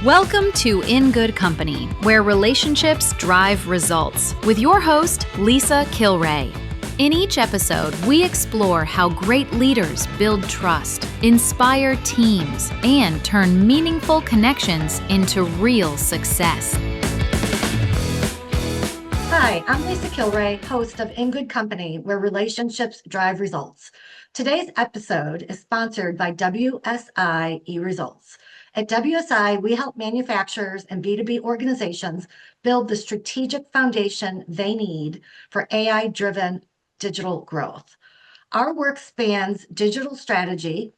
Welcome to In Good Company, where relationships drive results, with your host, Lisa Kilray. In each episode, we explore how great leaders build trust, inspire teams, and turn meaningful connections into real success. Hi, I'm Lisa Kilray, host of In Good Company, where relationships drive results. Today's episode is sponsored by WSI eResults. At WSI, we help manufacturers and B2B organizations build the strategic foundation they need for AI-driven digital growth. Our work spans digital strategy,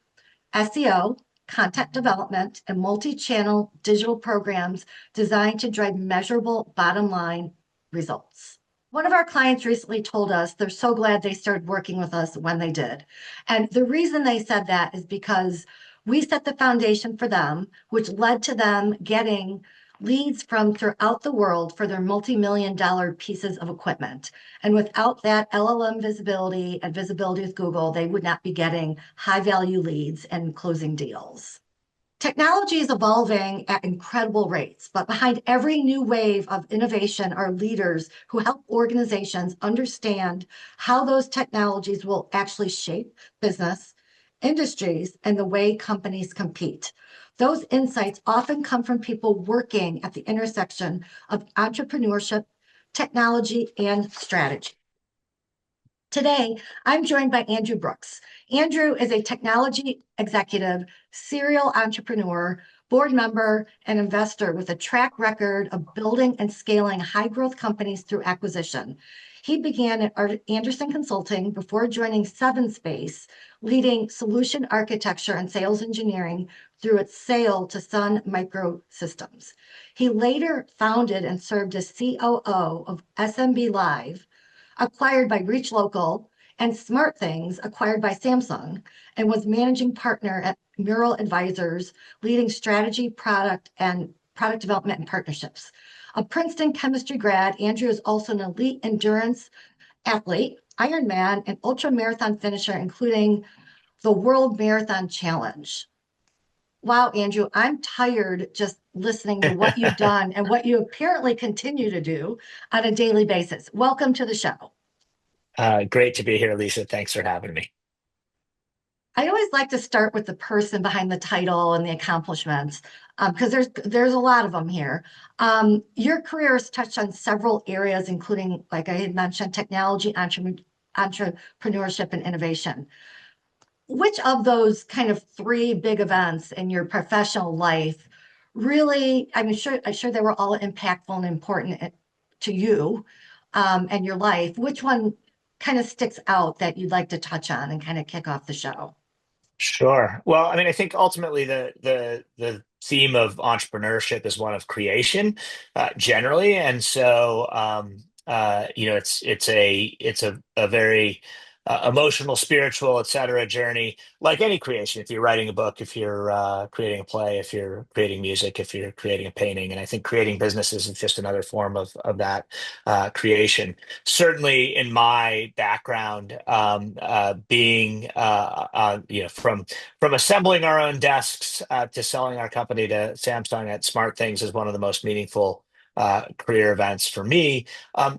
SEO, content development, and multi-channel digital programs designed to drive measurable bottom-line results. One of our clients recently told us they're so glad they started working with us when they did. And the reason they said that is because we set the foundation for them, which led to them getting leads from throughout the world for their multi-million-dollar pieces of equipment. And without that LLM visibility and visibility with Google, they would not be getting high-value leads and closing deals. Technology is evolving at incredible rates, but behind every new wave of innovation are leaders who help organizations understand how those technologies will actually shape business, industries, and the way companies compete. Those insights often come from people working at the intersection of entrepreneurship, technology, and strategy. Today, I'm joined by Andrew Brooks. Andrew is a technology executive, serial entrepreneur, board member, and investor with a track record of building and scaling high-growth companies through acquisition. He began at Anderson Consulting before joining Seven Space, leading solution architecture and sales engineering through its sale to Sun Microsystems. He later founded and served as COO of SMB Live, acquired by Reach Local, and SmartThings, acquired by Samsung, and was managing partner at Mural Advisors, leading strategy, product development, and partnerships. A Princeton chemistry grad, Andrew is also an elite endurance athlete, Ironman, and ultra marathon finisher, including the World Marathon Challenge. Wow, Andrew, I'm tired just listening to what you've done and what you apparently continue to do on a daily basis. Welcome to the show. Great to be here, Lisa. Thanks for having me. I always like to start with the person behind the title and the accomplishments, because there's a lot of them here. Your career has touched on several areas, including, like I had mentioned, technology, entrepreneurship, and innovation. Which of those kind of three big events in your professional life really, I'm sure they were all impactful and important to you and your life. Which one kind of sticks out that you'd like to touch on and kind of kick off the show? Sure. Well, I mean, I think ultimately the theme of entrepreneurship is one of creation, generally, and so it's a very emotional, spiritual, et cetera, journey, like any creation. If you're writing a book, if you're creating a play, if you're creating music, if you're creating a painting, and I think creating businesses is just another form of that creation. Certainly, in my background, being from assembling our own desks to selling our company to Samsung at SmartThings is one of the most meaningful career events for me,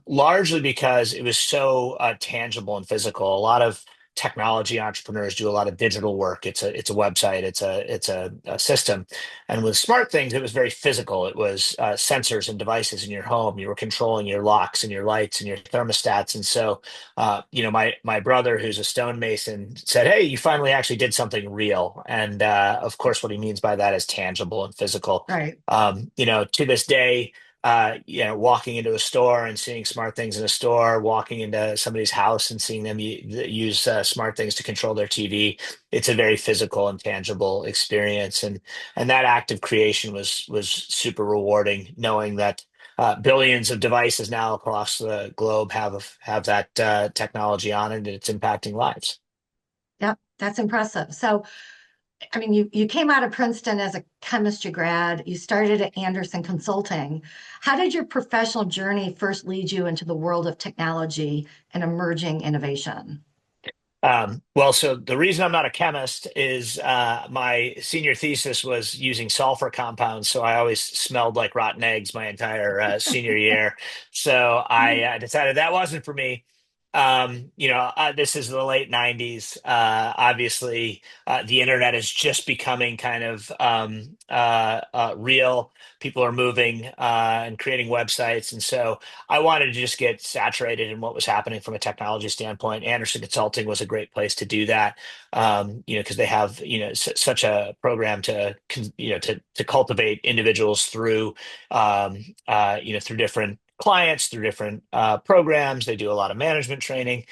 largely because it was so tangible and physical. A lot of technology entrepreneurs do a lot of digital work. It's a website. It's a system. And with SmartThings, it was very physical. It was sensors and devices in your home. You were controlling your locks and your lights and your thermostats. And so, my brother, who's a stonemason, said, "Hey, you finally actually did something real." And of course, what he means by that is tangible and physical. Right. To this day, walking into a store and seeing SmartThings in a store, walking into somebody's house and seeing them use SmartThings to control their TV. It's a very physical and tangible experience, and that act of creation was super rewarding. Knowing that billions of devices now across the globe have that technology on it, and it's impacting lives. Yep, that's impressive. So, I mean, you came out of Princeton as a chemistry grad. You started at Anderson Consulting. How did your professional journey first lead you into the world of technology and emerging innovation? Well, so the reason I'm not a chemist is my senior thesis was using sulfur compounds, so I always smelled like rotten eggs my entire senior year. So I decided that wasn't for me. This is the late '90s. Obviously, the internet is just becoming kind of real. People are moving and creating websites, and so I wanted to just get saturated in what was happening from a technology standpoint. Anderson Consulting was a great place to do that, because they have, such a program to, to cultivate individuals through, through different clients, through different programs. They do a lot of management training.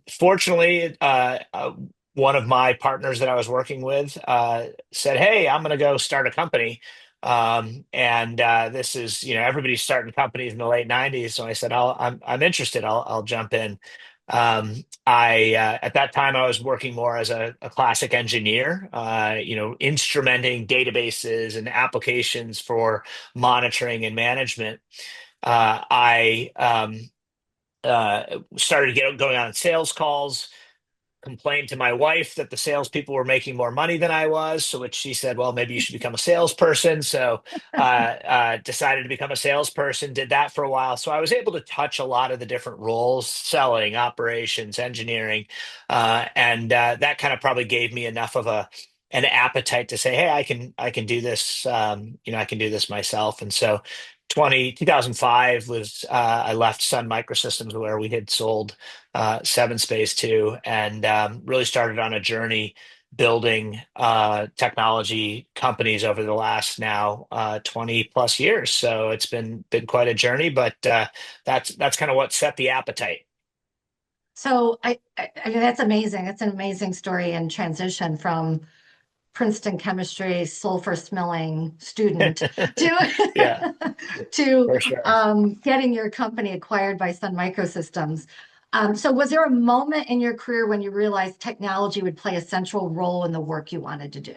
Fortunately, one of my partners that I was working with said, "Hey, I'm going to go start a company." And this is, everybody's starting companies in the late '90s. So I said, I'm interested. I'll jump in. At that time I was working more as a classic engineer, instrumenting databases and applications for monitoring and management. I started going on sales calls, complained to my wife that the salespeople were making more money than I was, so which she said, well, maybe you should become a salesperson. So decided to become a salesperson, did that for a while. So I was able to touch a lot of the different roles, selling, operations, engineering, and that kind of probably gave me enough of an appetite to say, hey, I can do this, I can do this myself. And so 2005 was I left Sun Microsystems where we had sold Seven Space to, and really started on a journey building technology companies over the last now 20 plus years. So it's been quite a journey, but that's kind of what set the appetite. So I mean, that's amazing. That's an amazing story and transition from Princeton chemistry sulfur smelling student Yeah, to to for sure. getting your company acquired by Sun Microsystems. So was there a moment in your career when you realized technology would play a central role in the work you wanted to do?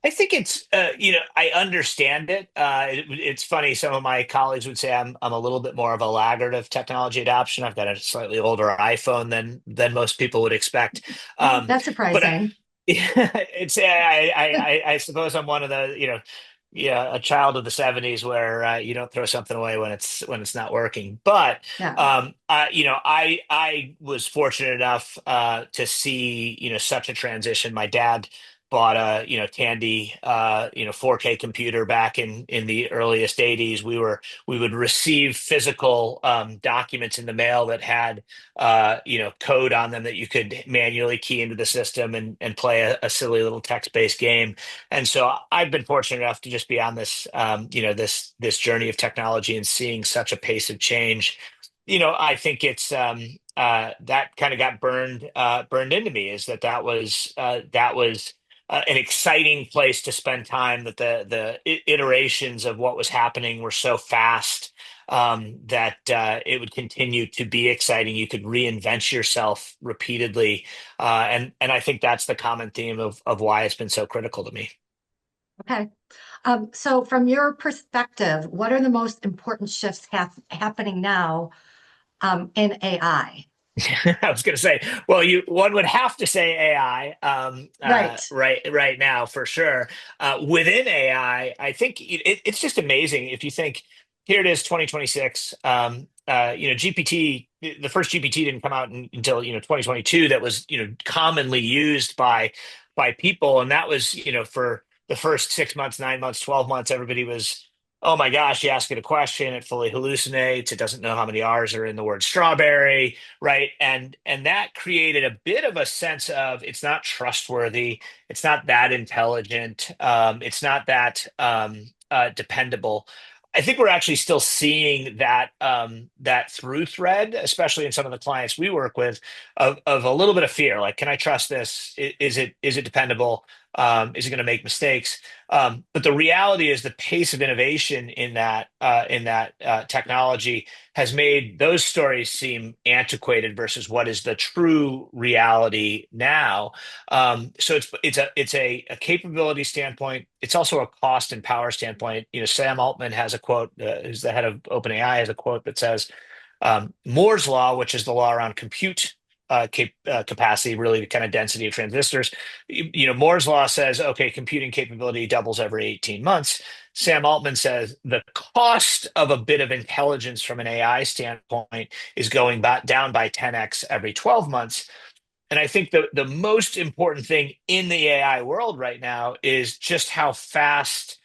I think it's, I understand it. It's funny. Some of my colleagues would say I'm a little bit more of a laggard of technology adoption. I've got a slightly older iPhone than most people would expect. Oh, Um, that's but surprising. it's I suppose I'm one of the, yeah, a child of the '70s where you don't throw something away when it's not working. But Yeah. I was fortunate enough to see, such a transition. My dad bought a, Tandy 4K computer back in the earliest '80s. We would receive physical documents in the mail that had code on them that you could manually key into the system and play a silly little text-based game. And so I've been fortunate enough to just be on this, this journey of technology and seeing such a pace of change. I think it's that kind of got burned into me, is that was an exciting place to spend time. That the iterations of what was happening were so fast, that it would continue to be exciting. You could reinvent yourself repeatedly, and I think that's the common theme of why it's been so critical to me. Okay. So from your perspective, what are the most important shifts happening now in AI? I was going to say, well, one would have to say AI, Right. right now for sure. Within AI, I think it's just amazing if you think, here it is, 2026. GPT, the first GPT didn't come out until 2022. That was commonly used by people, and that was for the first 6 months, 9 months, 12 months. Everybody was, oh my gosh, you ask it a question, it fully hallucinates. It doesn't know how many R's are in the word strawberry, right? And that created a bit of a sense of, it's not trustworthy, it's not that intelligent, it's not that dependable. I think we're actually still seeing that through thread, especially in some of the clients we work with, of a little bit of fear. Like, can I trust this? Is it dependable? Is it going to make mistakes? But the reality is, the pace of innovation in that technology has made those stories seem antiquated versus what is the true reality now. So it's a capability standpoint. It's also a cost and power standpoint. Sam Altman has a quote, who's the head of OpenAI, has a quote that says, Moore's law, which is the law around compute, capacity, really the kind of density of transistors. Moore's law says, okay, computing capability doubles every 18 months. Sam Altman says the cost of a bit of intelligence from an AI standpoint is going back down by 10x every 12 months. And I think the most important thing in the AI world right now is just how fast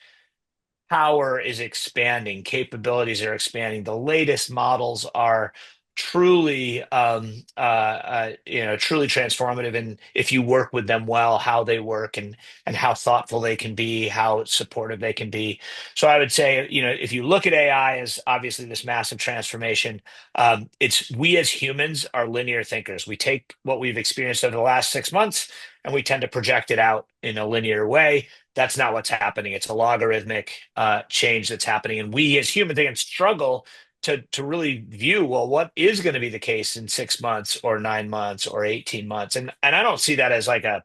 power is expanding, capabilities are expanding. The latest models are truly, truly transformative. And if you work with them well, how they work and how thoughtful they can be, how supportive they can be. So I would say, if you look at AI as obviously this massive transformation, it's we as humans are linear thinkers. We take what we've experienced over the last 6 months and we tend to project it out in a linear way. That's not what's happening. It's a logarithmic change that's happening, and we as humans again struggle to really view, well, what is going to be the case in 6 months or 9 months or 18 months, and I don't see that as like a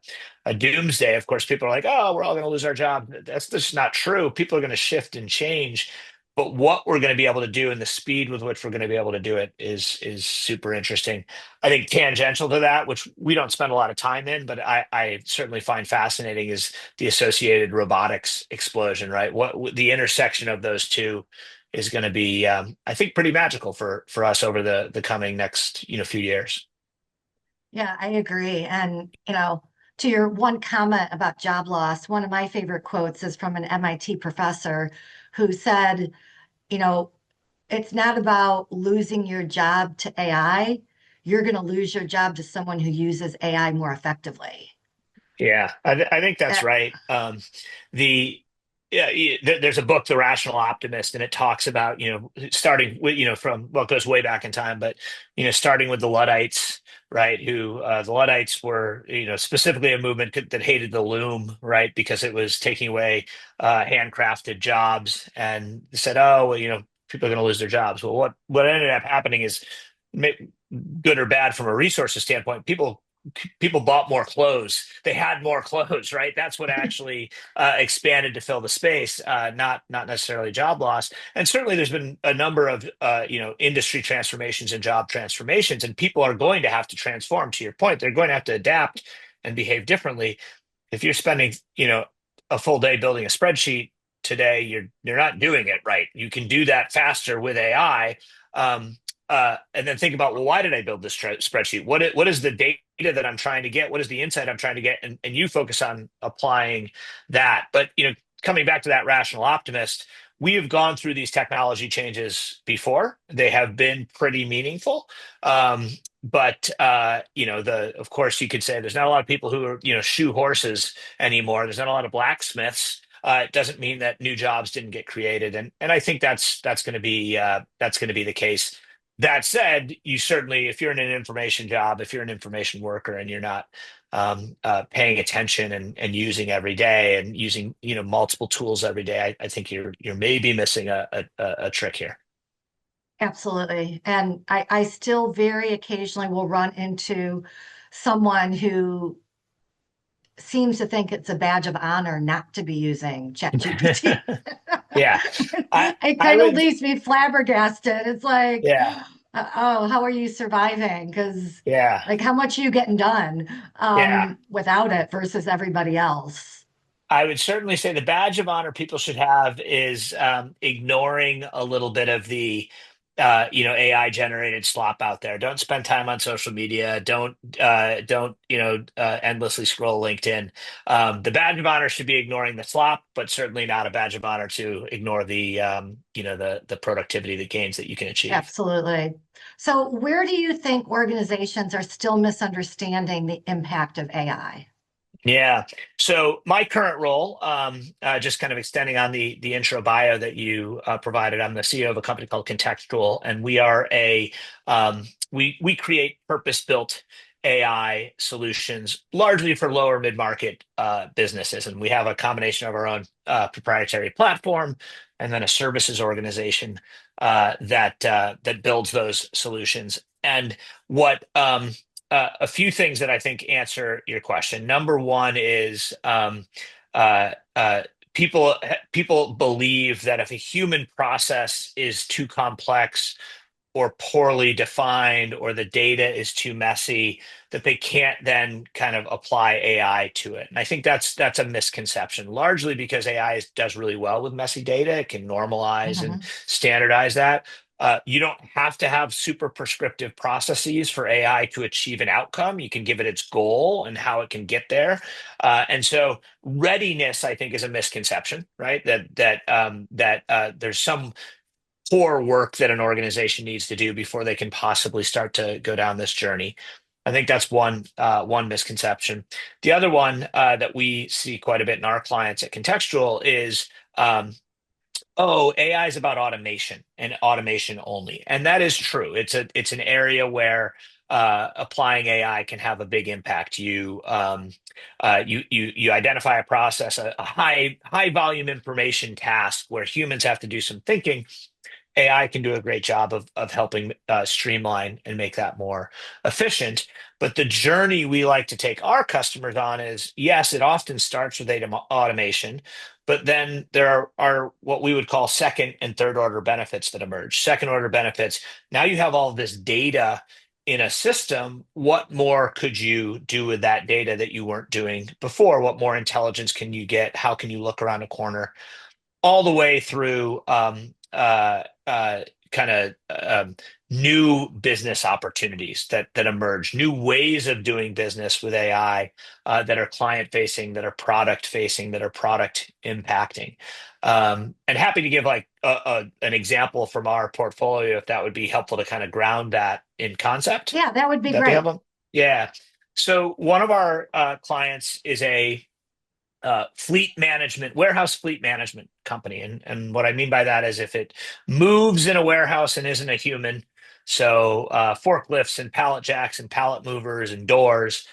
doomsday. Of course, people are like, oh, we're all going to lose our job. That's just not true. People are going to shift and change, but what we're going to be able to do and the speed with which we're going to be able to do it is super interesting. I think tangential to that, which we don't spend a lot of time in, but I certainly find fascinating, is the associated robotics explosion, right? What the intersection of those two is going to be, I think, pretty magical for us over the coming next few years. Yeah, I agree. And, to your one comment about job loss, one of my favorite quotes is from an MIT professor who said, you know, it's not about losing your job to AI. You're going to lose your job to someone who uses AI more effectively. Yeah, I think that's Uh, right. The yeah, there's a book, The Rational Optimist, and it talks about starting with from well, it goes way back in time, but starting with the Luddites, right? Who the Luddites were specifically a movement that hated the loom, right? Because it was taking away handcrafted jobs, and said, oh, well, people are going to lose their jobs. Well, what ended up happening is ma- good or bad from a resources standpoint. People bought more clothes. They had more clothes, right? That's what actually expanded to fill the space, not necessarily job loss. And certainly, there's been a number of industry transformations and job transformations, and people are going to have to transform. To your point, they're going to have to adapt and behave differently. If you're spending a full day building a spreadsheet today, you're not doing it right. You can do that faster with AI. And then think about, well, why did I build this spreadsheet? What is the data that I'm trying to get? What is the insight I'm trying to get? And you focus on applying that. But coming back to that rational optimist, we have gone through these technology changes before. They have been pretty meaningful. But of course, you could say there's not a lot of people who are shoe horses anymore. There's not a lot of blacksmiths. It doesn't mean that new jobs didn't get created, and I think that's going to be the case. That said, you certainly, if you're in an information job, if you're an information worker, and you're not paying attention and using every day and using multiple tools every day, I think you're maybe missing a trick here. Absolutely. And I still very occasionally will run into someone who seems to think it's a badge of honor not to be using ChatGPT. Yeah, It I kind of would. leaves me flabbergasted. It's like, Yeah, oh, how are you surviving? Because, yeah, like, how much are you getting done yeah. without it versus everybody else? I would certainly say the badge of honor people should have is ignoring a little bit of the AI generated slop out there. Don't spend time on social media. Don't endlessly scroll LinkedIn. The badge of honor should be ignoring the slop, but certainly not a badge of honor to ignore the productivity, the gains that you can achieve. Absolutely. So, where do you think organizations are still misunderstanding the impact of AI? Yeah. So my current role, just kind of extending on the intro bio that you provided, I'm the CEO of a company called Contextual, and we are we create purpose-built AI solutions largely for lower mid-market businesses, and we have a combination of our own proprietary platform and then a services organization that builds those solutions. And what a few things that I think answer your question. Number one is uh, uh, people believe that if a human process is too complex or poorly defined, or the data is too messy, that they can't then kind of apply AI to it. And I think that's a misconception, largely because does really well with messy data. It can normalize and Mhm. standardize that. You don't have to have super prescriptive processes for AI to achieve an outcome. You can give it its goal and how it can get there. And so readiness, I think, is a misconception, right? That there's some core work that an organization needs to do before they can possibly start to go down this journey. I think that's one misconception. The other one that we see quite a bit in our clients at Contextual is, oh, AI is about automation and automation only, and that is true. It's an area where applying AI can have a big impact. You identify a process, a high volume information task where humans have to do some thinking. AI can do a great job of helping streamline and make that more efficient. But the journey we like to take our customers on is, yes, it often starts with automation, but then there are what we would call second and third order benefits that emerge. Second order benefits, now you have all this data in a system. What more could you do with that data that you weren't doing before? What more intelligence can you get? How can you look around a corner? All the way through kind of new business opportunities that emerge, new ways of doing business with AI that are client facing, that are product facing, that are product impacting. And happy to give like an example from our portfolio if that would be helpful to kind of ground that in concept. Yeah, that would be Would that be great. helpful? Yeah. So one of our clients is a warehouse fleet management company. And what I mean by that is if it moves in a warehouse and isn't a human, so forklifts and pallet jacks and pallet movers and doors,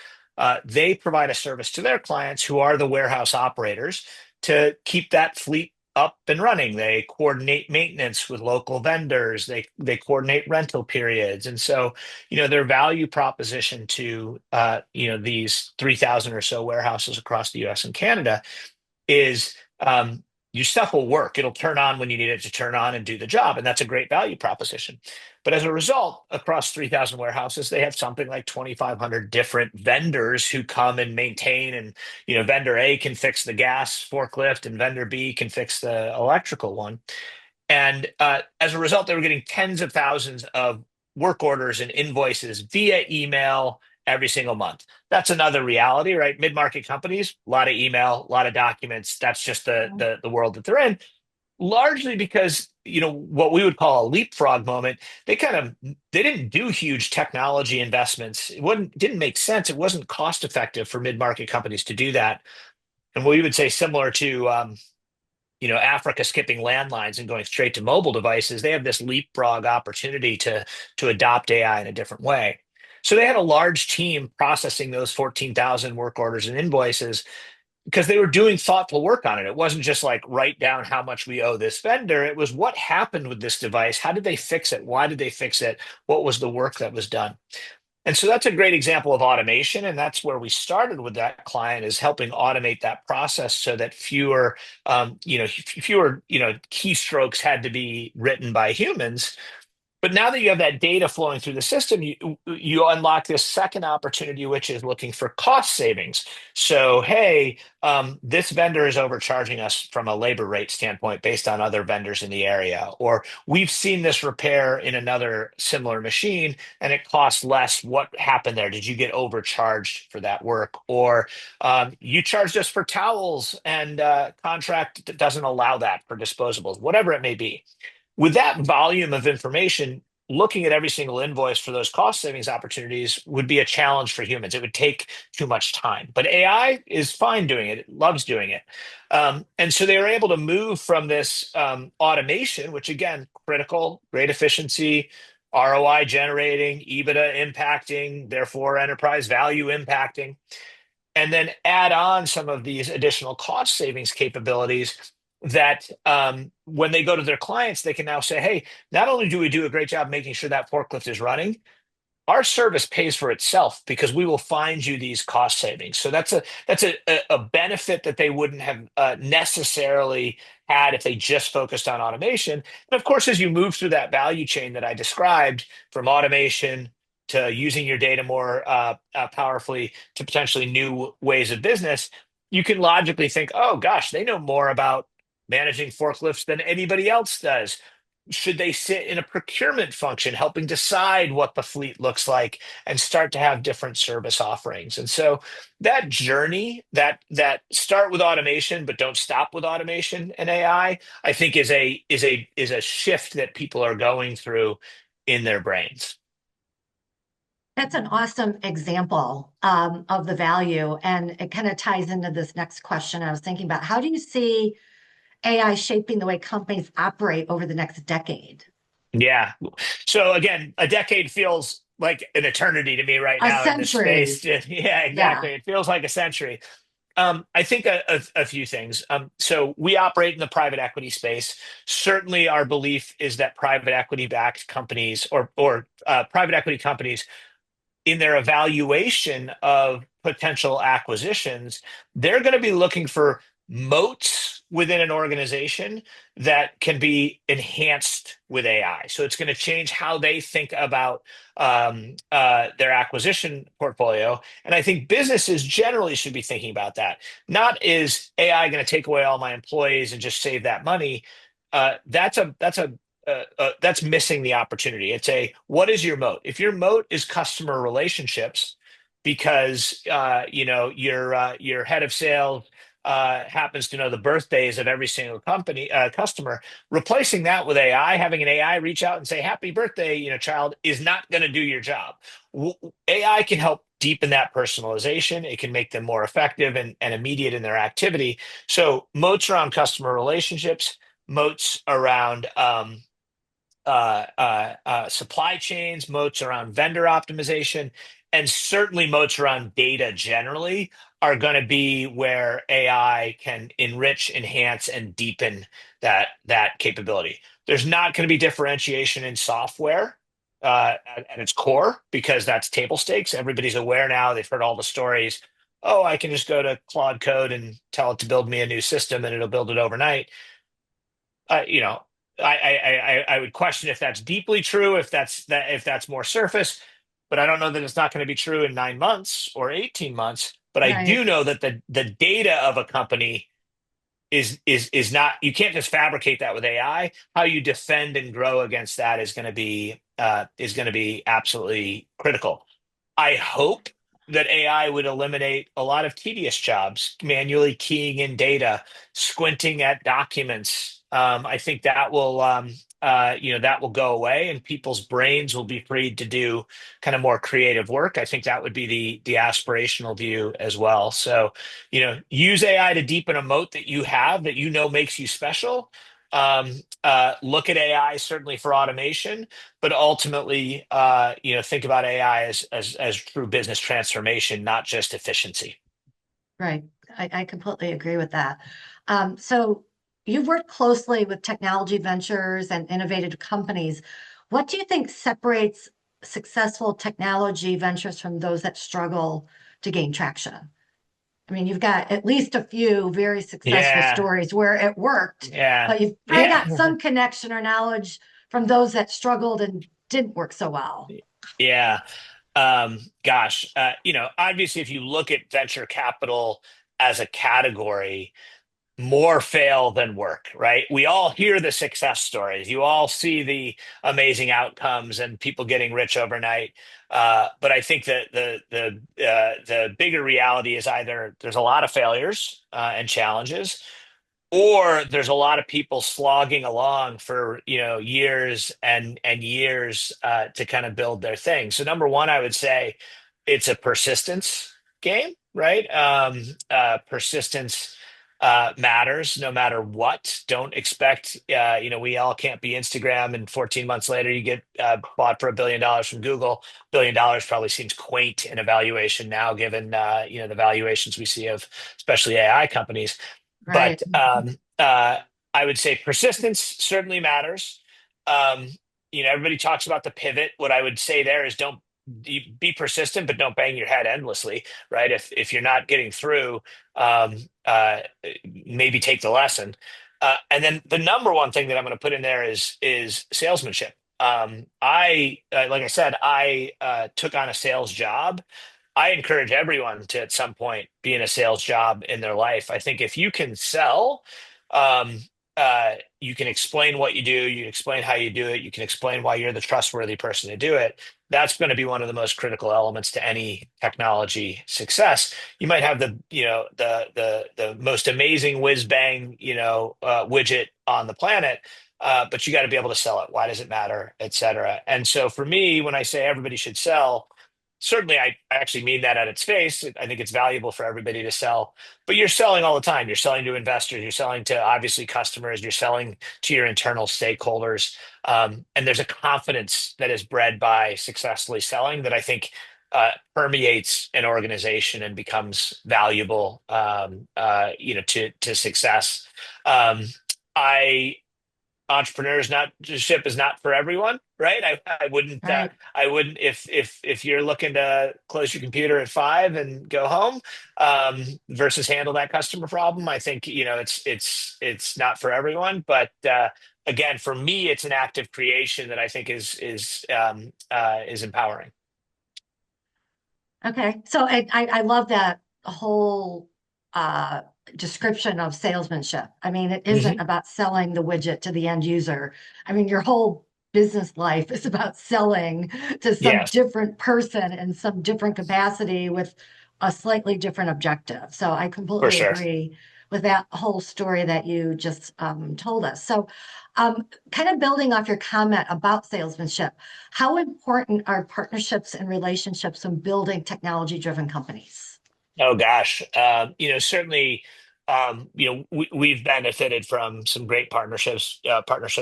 they provide a service to their clients who are the warehouse operators to keep that fleet up and running. They coordinate maintenance with local vendors. They coordinate rental periods. And so, their value proposition to these 3,000 or so warehouses across the US and Canada is, your stuff will work. It'll turn on when you need it to turn on and do the job. And that's a great value proposition. But as a result, across 3,000 warehouses, they have something like 2,500 different vendors who come and maintain. And, vendor A can fix the gas forklift and vendor B can fix the electrical one. And as a result, they were getting tens of thousands of work orders and invoices via email every single month. That's another reality, right? Mid-market companies, a lot of email, a lot of documents. That's just the world that they're in. Largely because, what we would call a leapfrog moment, they didn't do huge technology investments. Didn't make sense. It wasn't cost effective for mid-market companies to do that. And we would say similar to Africa skipping landlines and going straight to mobile devices, they have this leapfrog opportunity to adopt AI in a different way. So they had a large team processing those 14,000 work orders and invoices because they were doing thoughtful work on it. It wasn't just like write down how much we owe this vendor. It was what happened with this device. How did they fix it? Why did they fix it? What was the work that was done? And so that's a great example of automation. And that's where we started with that client, is helping automate that process so that fewer keystrokes had to be written by humans. But now that you have that data flowing through the system, you unlock this second opportunity, which is looking for cost savings. So, hey, this vendor is overcharging us from a labor rate standpoint based on other vendors in the area, or we've seen this repair in another similar machine and it costs less. What happened there? Did you get overcharged for that work, or you charged us for towels and contract doesn't allow that for disposables, whatever it may be. With that volume of information, looking at every single invoice for those cost savings opportunities would be a challenge for humans. It would take too much time. But AI is fine doing it, it loves doing it. And so they were able to move from this automation, which again, critical, great efficiency, ROI generating, EBITDA impacting, therefore enterprise value impacting, and then add on some of these additional cost savings capabilities that when they go to their clients, they can now say, hey, not only do we do a great job making sure that forklift is running, our service pays for itself because we will find you these cost savings. So that's a benefit that they wouldn't have necessarily had if they just focused on automation. And of course, as you move through that value chain that I described, from automation to using your data more powerfully to potentially new ways of business, you can logically think, oh gosh, they know more about managing forklifts than anybody else does. Should they sit in a procurement function, helping decide what the fleet looks like and start to have different service offerings? And so that journey, that start with automation, but don't stop with automation and I think is a shift that people are going through in their brains. That's an awesome example of the value. And it kind of ties into this next question I was thinking about. How do you see AI shaping the way companies operate over the next decade? Yeah. So again, a decade feels like an eternity to me right A now in this century. space. Yeah, Yeah. exactly. It feels like a century. I think a few things. So we operate in the private equity space. Certainly, our belief is that private equity backed companies or private equity companies in their evaluation of potential acquisitions, they're going to be looking for moats within an organization that can be enhanced with AI. So it's going to change how they think about their acquisition portfolio. And I think businesses generally should be thinking about that. Not is AI going to take away all my employees and just save that money? That's missing the opportunity. It's a what is your moat? If your moat is customer relationships, because your head of sales happens to know the birthdays of every single company customer, replacing that with AI, having an AI reach out and say happy birthday, child, is not going to do your job. AI can help deepen that personalization. It can make them more effective and immediate in their activity. So moats around customer relationships, moats around supply chains, moats around vendor optimization, and certainly moats around data generally are going to be where AI can enrich, enhance, and deepen that capability. There's not going to be differentiation in software at its core because that's table stakes. Everybody's aware now. They've heard all the stories. Oh, I can just go to Claude Code and tell it to build me a new system, and it'll build it overnight. uh, you know, I would question if that's deeply true, if that's more surface, but I don't know that it's not going to be true in 9 months or 18 months. But I Right. do know that the data of a company is not, you can't just fabricate that with AI. How you defend and grow against that is going to be absolutely critical. I hope that AI would eliminate a lot of tedious jobs, manually keying in data, squinting at documents. I think that will go away, and people's brains will be freed to do kind of more creative work. I think that would be the aspirational view as well. So, use AI to deepen a moat that you have that makes you special. Look at AI certainly for automation, but ultimately, think about AI as true business transformation, not just efficiency. Right. I completely agree with that. So you've worked closely with technology ventures and innovative companies. What do you think separates successful technology ventures from those that struggle to gain traction? I mean, you've got at least a few very successful Yeah, stories where it worked, yeah, but you've probably got yeah, some connection or knowledge from those that struggled and didn't work so well. yeah. Gosh, obviously, if you look at venture capital as a category, more fail than work, right? We all hear the success stories. You all see the amazing outcomes and people getting rich overnight. But I think that the bigger reality is either there's a lot of failures and challenges, or there's a lot of people slogging along for years and years to kind of build their thing. So number one, I would say it's a persistence game, right? Persistence matters no matter what. Don't expect, we all can't be Instagram and 14 months later you get bought for $1 billion from Google. $1 billion probably seems quaint in evaluation now, given the valuations we see of especially AI companies. Right. But I would say persistence certainly matters. Um, Everybody talks about the pivot. What I would say there is be persistent, but don't bang your head endlessly, right? If you're not getting through, um, uh, maybe take the lesson. And then the number one thing that I'm going to put in there is salesmanship. I like I said, I took on a sales job. I encourage everyone to at some point be in a sales job in their life. I think if you can sell, um, you can explain what you do, you can explain how you do it, you can explain why you're the trustworthy person to do it. That's going to be one of the most critical elements to any technology success. You might have the most amazing whiz bang widget on the planet, but you got to be able to sell it. Why does it matter, et cetera? And so for me, when I say everybody should sell, certainly I actually mean that at its face. I think it's valuable for everybody to sell, but you're selling all the time. You're selling to investors, you're selling to obviously customers, you're selling to your internal stakeholders. And there's a confidence that is bred by successfully selling that I think permeates an organization and becomes valuable, to success. Um, I entrepreneurs not ship is not for everyone, right? I wouldn't Right. I wouldn't if you're looking to close your computer at 5 and go home, versus handle that customer problem. I think it's not for everyone, but again, for me, it's an active creation that I think is empowering. Okay. So I love that whole uh, description of salesmanship. I mean, it isn't Hmm. about selling the widget to the end user. I mean, your whole business life is about selling to some Yes, different person in some different capacity with a slightly different objective. So I for completely sure. agree with that whole story that you just told us. So, kind of building off your comment about salesmanship. How important are partnerships and relationships when building technology-driven companies? Oh gosh, certainly, we've benefited from some great partnerships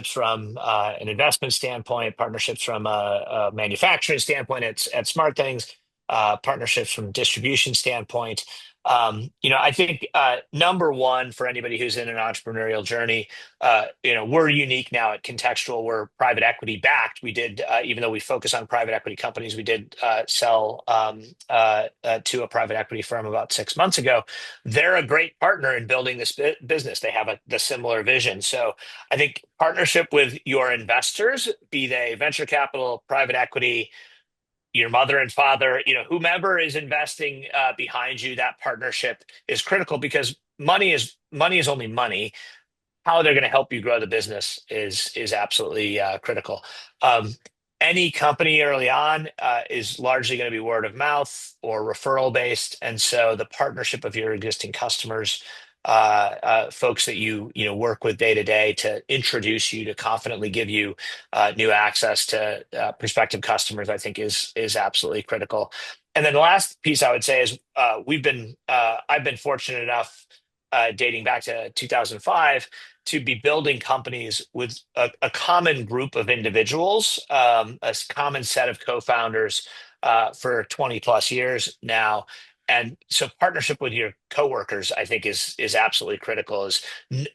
from an investment standpoint, partnerships from a manufacturing standpoint at SmartThings, partnerships from distribution standpoint. I think number one for anybody who's in an entrepreneurial journey, we're unique now at Contextual. We're private equity backed. We did, even though we focus on private equity companies, we did sell to a private equity firm about 6 months ago. They're a great partner in building this business. They have the similar vision. So I think partnership with your investors, be they venture capital, private equity, your mother and father, whomever is investing behind you, that partnership is critical because money is only money. How they're going to help you grow the business is absolutely critical. Um, any company early on is largely going to be word of mouth or referral based, and so the partnership of your existing customers, folks that you work with day to day, to introduce you, to confidently give you new access to prospective customers, I think is absolutely critical. And then the last piece I would say is I've been fortunate enough, dating back to 2005, to be building companies with a common group of individuals, common set of co-founders for 20 plus years now. And so partnership with your coworkers, I think is absolutely critical. Is n-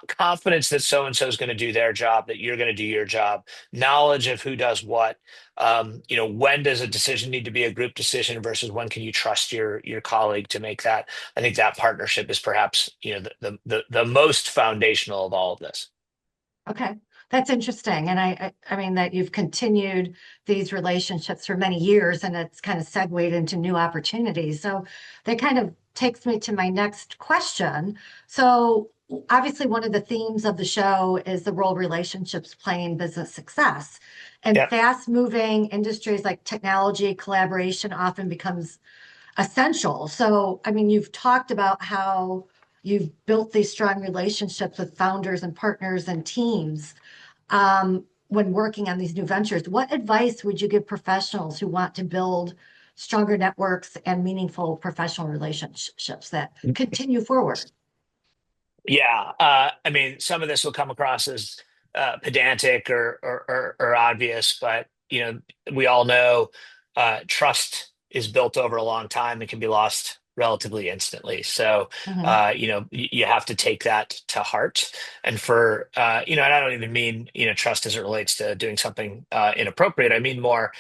confidence that so and so is going to do their job, that you're going to do your job, knowledge of who does what. When does a decision need to be a group decision versus when can you trust your colleague to make that? I think that partnership is perhaps the most foundational of all of this. Okay, that's interesting. And I mean that you've continued these relationships for many years and it's kind of segued into new opportunities. So that kind of takes me to my next question. So obviously one of the themes of the show is the role relationships play in business success. And Yeah. fast-moving industries like technology, collaboration often becomes essential. So, I mean, you've talked about how you've built these strong relationships with founders and partners and teams when working on these new ventures. What advice would you give professionals who want to build stronger networks and meaningful professional relationships that continue forward? Yeah, I mean, some of this will come across as pedantic or obvious, but we all know trust is built over a long time and can be lost relatively instantly. So, Mhm. you have to take that to heart. And and I don't even mean trust as it relates to doing something inappropriate. I mean more.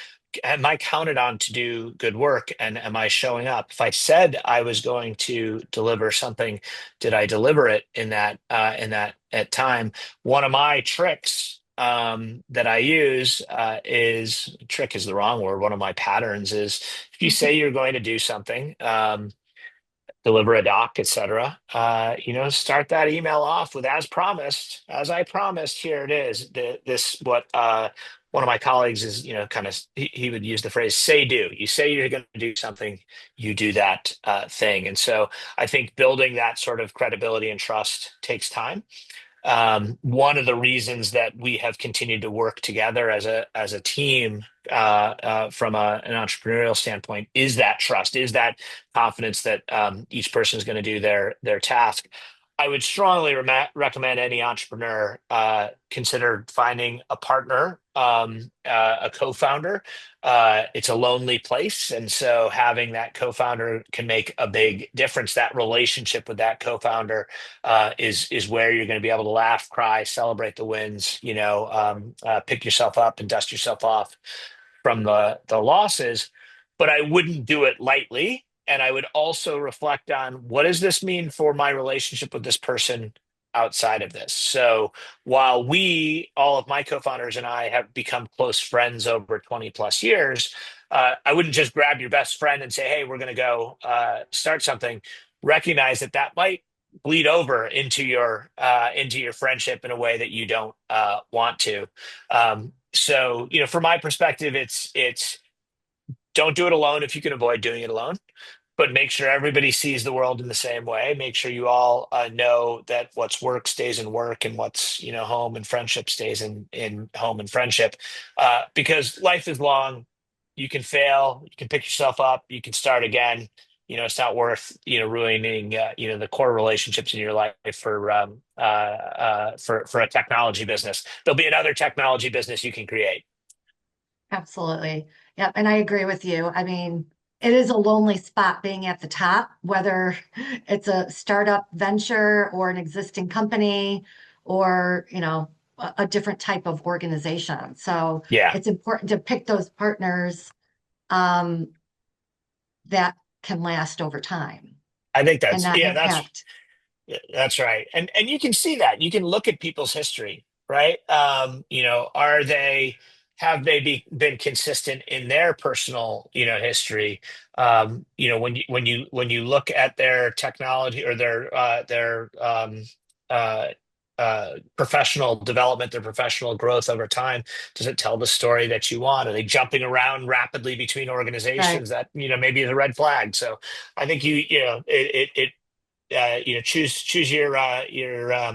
am I counted on to do good work, and am I showing up? If I said I was going to deliver something, did I deliver it in that at time? One of my tricks that I use is trick is the wrong word. One of my patterns is if you say you're going to do something, deliver a doc, etc. Start that email off with "as promised, as I promised. Here it is." This what one of my colleagues is, kind of he would use the phrase "say do." You say you're going to do something, you do that thing. And so I think building that sort of credibility and trust takes time. One of the reasons that we have continued to work together as a team from an entrepreneurial standpoint is that trust, is that confidence that each person is going to do their task. I would strongly recommend any entrepreneur consider finding a partner, a co-founder. It's a lonely place, and so having that co-founder can make a big difference. That relationship with that co-founder is where you're going to be able to laugh, cry, celebrate the wins, pick yourself up and dust yourself off from the losses. But I wouldn't do it lightly. And I would also reflect on what does this mean for my relationship with this person outside of this? So while all of my co-founders and I have become close friends over 20 plus years, I wouldn't just grab your best friend and say, "Hey, we're going to go start something." Recognize that that might bleed over into your friendship in a way that you don't want to. So, from my perspective, it's don't do it alone if you can avoid doing it alone, but make sure everybody sees the world in the same way. Make sure you all know that what's work stays in work, and what's home and friendship stays in home and friendship. Because life is long. You can fail. You can pick yourself up. You can start again. It's not worth ruining the core relationships in your life for a technology business. There'll be another technology business you can create. Absolutely. Yep. And I agree with you. I mean, it is a lonely spot being at the top, whether it's a startup venture or an existing company or, a different type of organization. So Yeah, it's important to pick those partners that can last over time I think and not impact. that's right. And you can see that. You can look at people's history, right? Have they been consistent in their personal, history? When you look at their technology or uh, professional development, their professional growth over time, does it tell the story that you want? Are they jumping around rapidly between Right. organizations? That maybe is a red flag. So I think choose your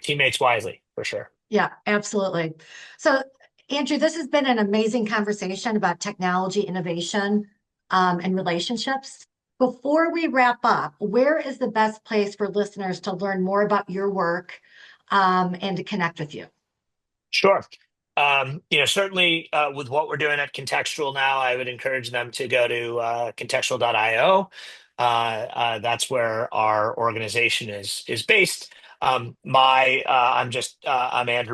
teammates wisely for sure. Yeah, absolutely. So, Andrew, this has been an amazing conversation about technology innovation and relationships. Before we wrap up, where is the best place for listeners to learn more about your work and to connect with you? Sure. Certainly with what we're doing at Contextual now, I would encourage them to go to contextual.io. That's where our organization is based. I'm Andrew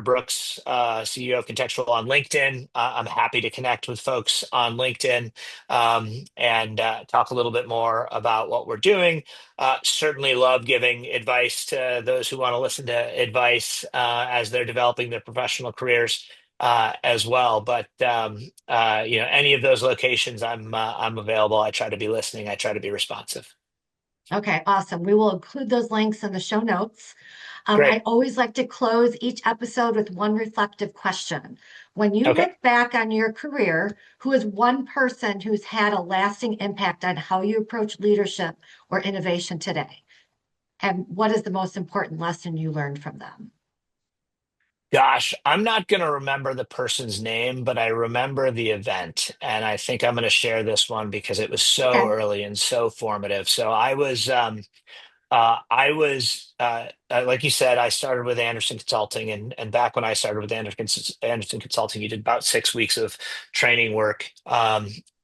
Brooks, CEO of Contextual on LinkedIn. I'm happy to connect with folks on LinkedIn and talk a little bit more about what we're doing. Certainly love giving advice to those who want to listen to advice as they're developing their professional careers as well. But any of those locations, I'm available. I try to be listening. I try to be responsive. Okay, awesome. We will include those links in the show notes. Great. I always like to close each episode with one reflective question. When you Okay. look back on your career, who is one person who's had a lasting impact on how you approach leadership or innovation today? And what is the most important lesson you learned from them? Gosh, I'm not going to remember the person's name, but I remember the event. And I think I'm going to share this one because it was so Okay. early and so formative. So like you said, I started with Anderson Consulting, and back when I started with Anderson Consulting, you did about 6 weeks of training work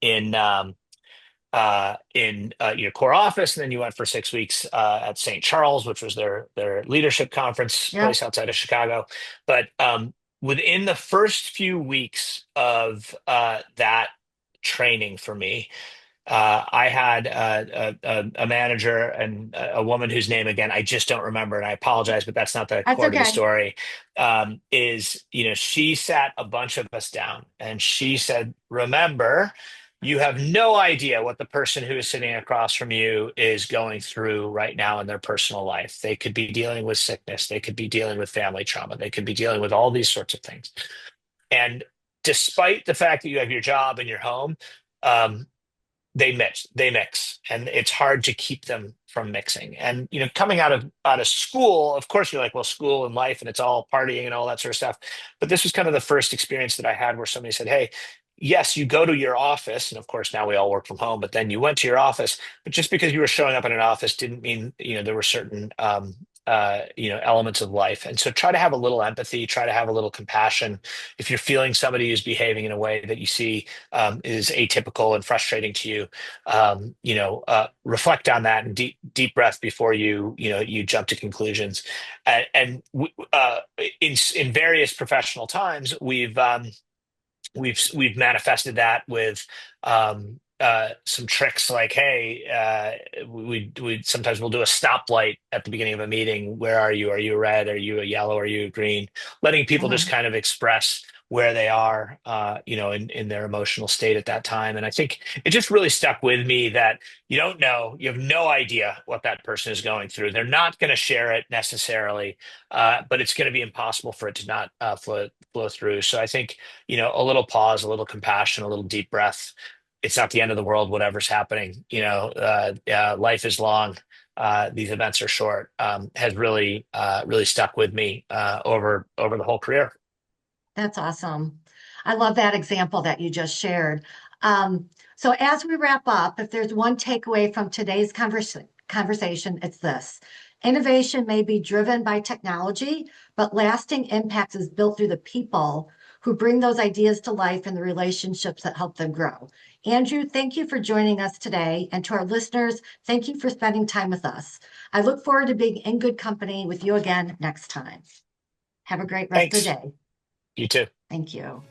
in your core office, and then you went for 6 weeks at St. Charles, which was their leadership conference Yeah. place outside of Chicago. But within the first few weeks of that training for me. I had a manager and a woman whose name, again, I just don't remember, and I apologize, but that's not the That's core to the okay. story. She sat a bunch of us down and she said, remember, you have no idea what the person who is sitting across from you is going through right now in their personal life. They could be dealing with sickness, they could be dealing with family trauma, they could be dealing with all these sorts of things. And despite the fact that you have your job and your home, um, they mix, and it's hard to keep them from mixing. And coming out of school, of course you're like, well, school and life and it's all partying and all that sort of stuff, but this was kind of the first experience that I had where somebody said, hey, yes, you go to your office, and of course now we all work from home, but then you went to your office, but just because you were showing up in an office didn't mean there were certain elements of life. And so try to have a little empathy, try to have a little compassion. If you're feeling somebody who's behaving in a way that you see is atypical and frustrating to you, reflect on that and deep breath before you jump to conclusions. In various professional times, we've manifested that with some tricks like, hey, we sometimes we'll do a stoplight at the beginning of a meeting. Where are you? Are you a red? Are you a yellow? Are you a green? Letting people just Mhm. kind of express where they are, in their emotional state at that time. And I think it just really stuck with me that you have no idea what that person is going through. They're not going to share it necessarily, but it's going to be impossible for it to not flow through. So I think, a little pause, a little compassion, a little deep breath. It's not the end of the world, whatever's happening. Life is long. These events are short. Has really stuck with me over the whole career. That's awesome. I love that example that you just shared. So as we wrap up, if there's one takeaway from today's conversation, it's this. Innovation may be driven by technology, but lasting impact is built through the people who bring those ideas to life and the relationships that help them grow. Andrew, thank you for joining us today. And to our listeners, thank you for spending time with us. I look forward to being in good company with you again next time. Have a great rest of the Thanks. day. You too. Thank you.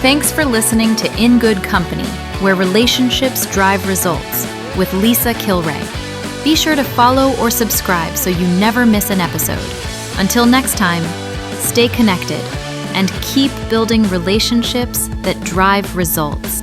Thanks for listening to In Good Company, where relationships drive results, with Lisa Kilray. Be sure to follow or subscribe so you never miss an episode. Until next time, stay connected and keep building relationships that drive results.